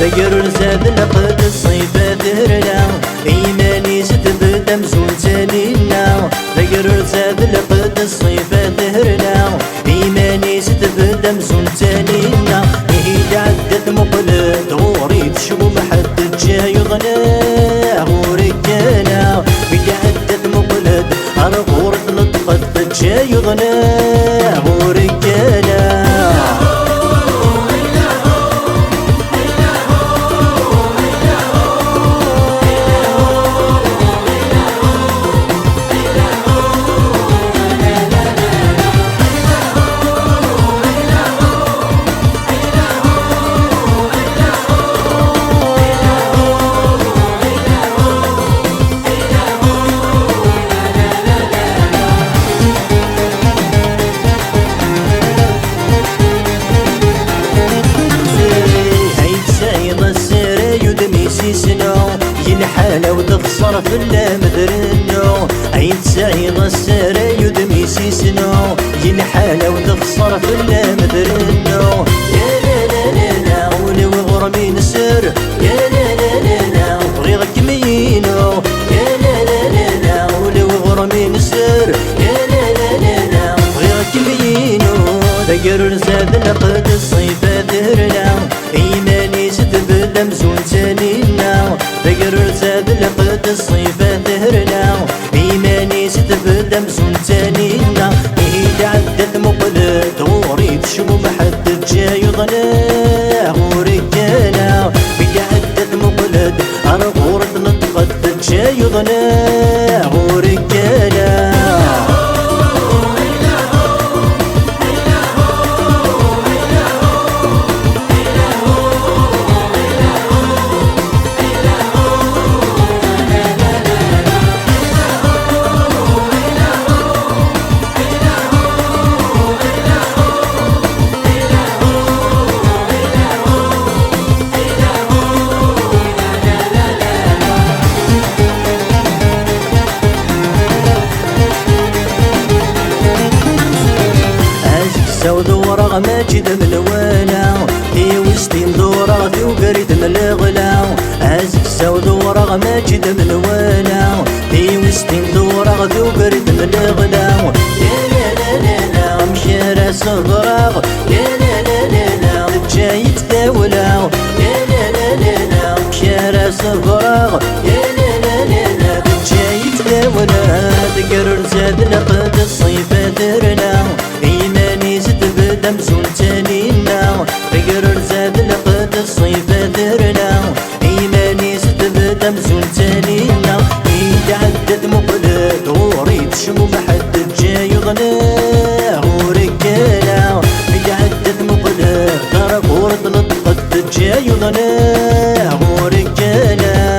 ذكر زاد لقد الصيف ذرنا إيماني ستبدا مزون تانينا ذكر زاد لقد الصيف ذرنا إيماني ستبدا مزون تانينا هي عدت مقلد غوري تشبو محد جاي غناه ورجانا هي عدت مقلد غور تلطقت جاي غناه ورجانا ينحالة وتخسر في اللامذرنو عيد سعيد السارة يدمي سيسنو ينحالة وتخسر في اللامذرنو يا لا لا لا لا ولو غرمي نسر يا لا لا لا لا طريقك مينو يا لا لا لا لا ولو غرمي نسر يا لا لا لا لا طريقك مينو ذكر زاد لقد الصيف ذرنا إيماني ستبدا مزون تانينا ذكر زاد لقد الصيف ذهرنا إيماني ستبدا مزون تانينا هي عدت مقلد غوري تشبو محد جاي غناه ورجانا هي عدت مقلد غور تلطقت جاي غناه ورجانا ودورة ماجد من الوانا هي وستين دورة في وقريت من الغلا عازك سودورة ماجد من الوانا هي وستين دورة في وقريت من الغلا يا لا لا لا لا مشي راس الفراغ يا لا لا لا لا جاي تداولا يا لا لا لا لا مشي راس الفراغ يا لا لا لا لا جاي تداولا ذكر زاد لقد الصيف ذرنا إيماني ستبدا مزون تانينا ذكر زاد لقد الصيف ذرنا إيماني ستبدا مزون تانينا إيد عدت مقلد غوري تشمو محد جاي غناه ورجانا إيد عدت مقلد غور تلطقت جاي غناه ورجانا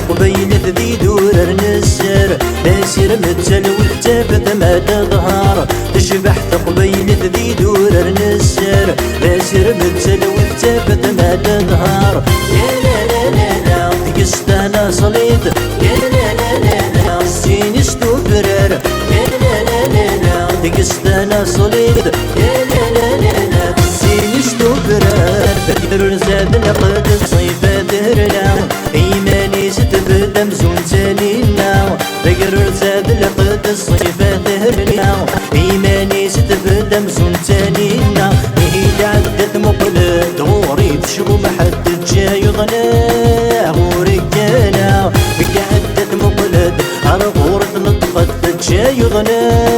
قبيل ذي دور النسر اسير متل والتفت ما تظهر تشبح قبيل ذي دور النسر اسير متل والتفت ما تظهر يا لا لا لا لا تقست انا صليت يا لا لا لا لا السين استفرر يا لا لا لا لا تقست انا صليت يا لا لا لا لا السين استفرر ذكر زاد لقد الصيف ذرنا إيماني ستبدا مزون تانينا ذكر زاد لقد الصيف ذهرنا إيماني ستبدا مزون تانينا هي عدت مقلد غوري تشبو محد جاي غناه ورجانا هي عدت مقلد غور تلطقت جاي غناه